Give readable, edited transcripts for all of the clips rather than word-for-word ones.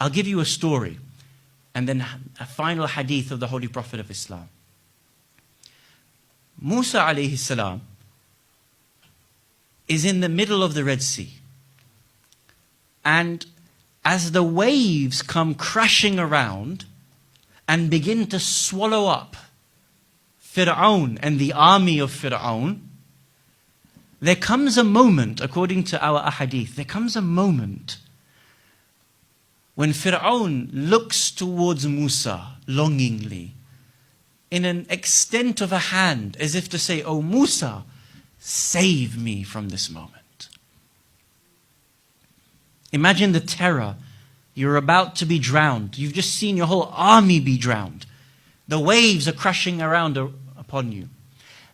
I'll give you a story and then a final hadith of the Holy Prophet of Islam. Musa alayhi salam is in the middle of the Red Sea. And as the waves come crashing around and begin to swallow up Fir'aun and the army of Fir'aun, there comes a moment, according to our ahadith, there comes a moment when Fir'aun looks towards Musa longingly, in an extent of a hand, as if to say, "Oh Musa, save me from this moment." Imagine the terror. You're about to be drowned. You've just seen your whole army be drowned. The waves are crashing around upon you.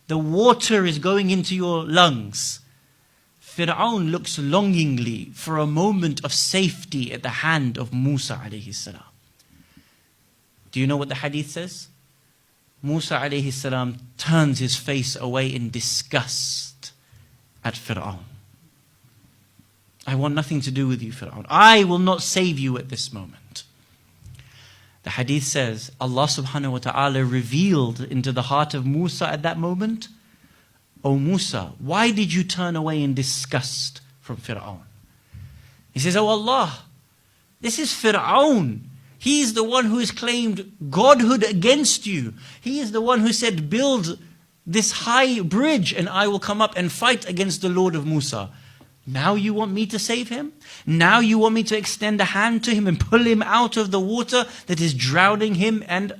The water is going into your lungs. Fir'aun looks longingly for a moment of safety at the hand of Musa alayhi salam. Do you know what the hadith says? Musa alayhi salam turns his face away in disgust at Fir'aun. "I want nothing to do with you, Fir'aun. I will not save you at this moment." The hadith says, Allah subhanahu wa ta'ala revealed into the heart of Musa at that moment, "O Musa, why did you turn away in disgust from Fir'aun?" He says, "Oh Allah, this is Fir'aun. He is the one who has claimed godhood against you. He is the one who said, build this high bridge and I will come up and fight against the Lord of Musa. Now you want me to save him? Now you want me to extend a hand to him and pull him out of the water that is drowning him and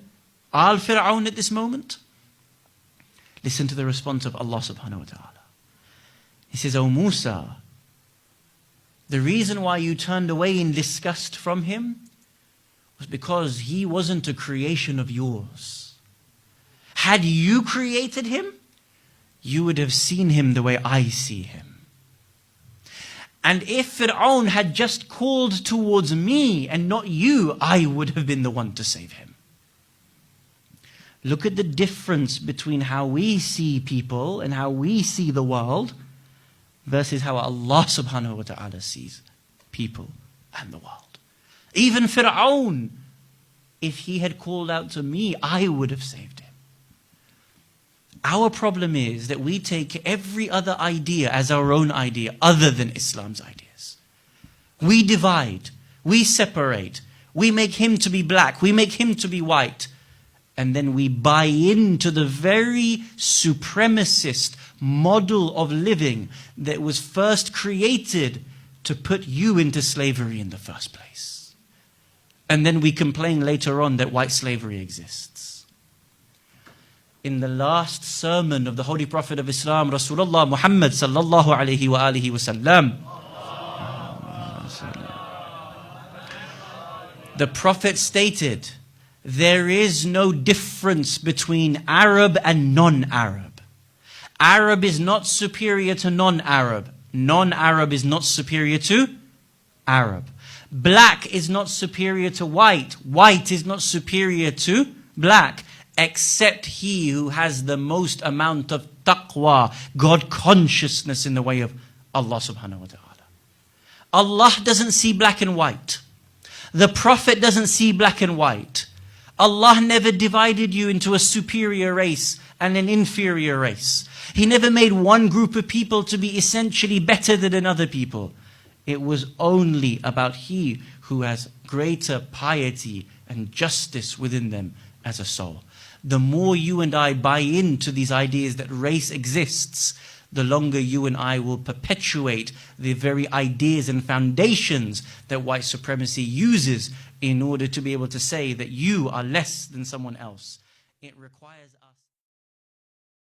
Fir'aun at this moment?" Listen to the response of Allah subhanahu wa ta'ala. He says, "O Musa, the reason why you turned away in disgust from him was because he wasn't a creation of yours. Had you created him, you would have seen him the way I see him. And if Fir'aun had just called towards me and not you, I would have been the one to save him." Look at the difference between how we see people and how we see the world versus how Allah subhanahu wa ta'ala sees people and the world. Even Fir'aun, if he had called out to me, I would have saved him. Our problem is that we take every other idea as our own idea other than Islam's ideas. We divide, we separate, we make him to be black, we make him to be white, and then we buy into the very supremacist model of living that was first created to put you into slavery in the first place. And then we complain later on that white slavery exists. In the last sermon of the Holy Prophet of Islam, Rasulullah Muhammad sallallahu alayhi wa alihi wa sallam, the Prophet stated, there is no difference between Arab and non-Arab. Arab is not superior to non-Arab. Non-Arab is not superior to Arab. Black is not superior to white. White is not superior to black, except he who has the most amount of taqwa, God consciousness in the way of Allah subhanahu wa ta'ala. Allah doesn't see black and white. The Prophet doesn't see black and white. Allah never divided you into a superior race and an inferior race. He never made one group of people to be essentially better than another people. It was only about he who has greater piety and justice within them as a soul. The more you and I buy into these ideas that race exists, the longer you and I will perpetuate the very ideas and foundations that white supremacy uses in order to be able to say that you are less than someone else. It requires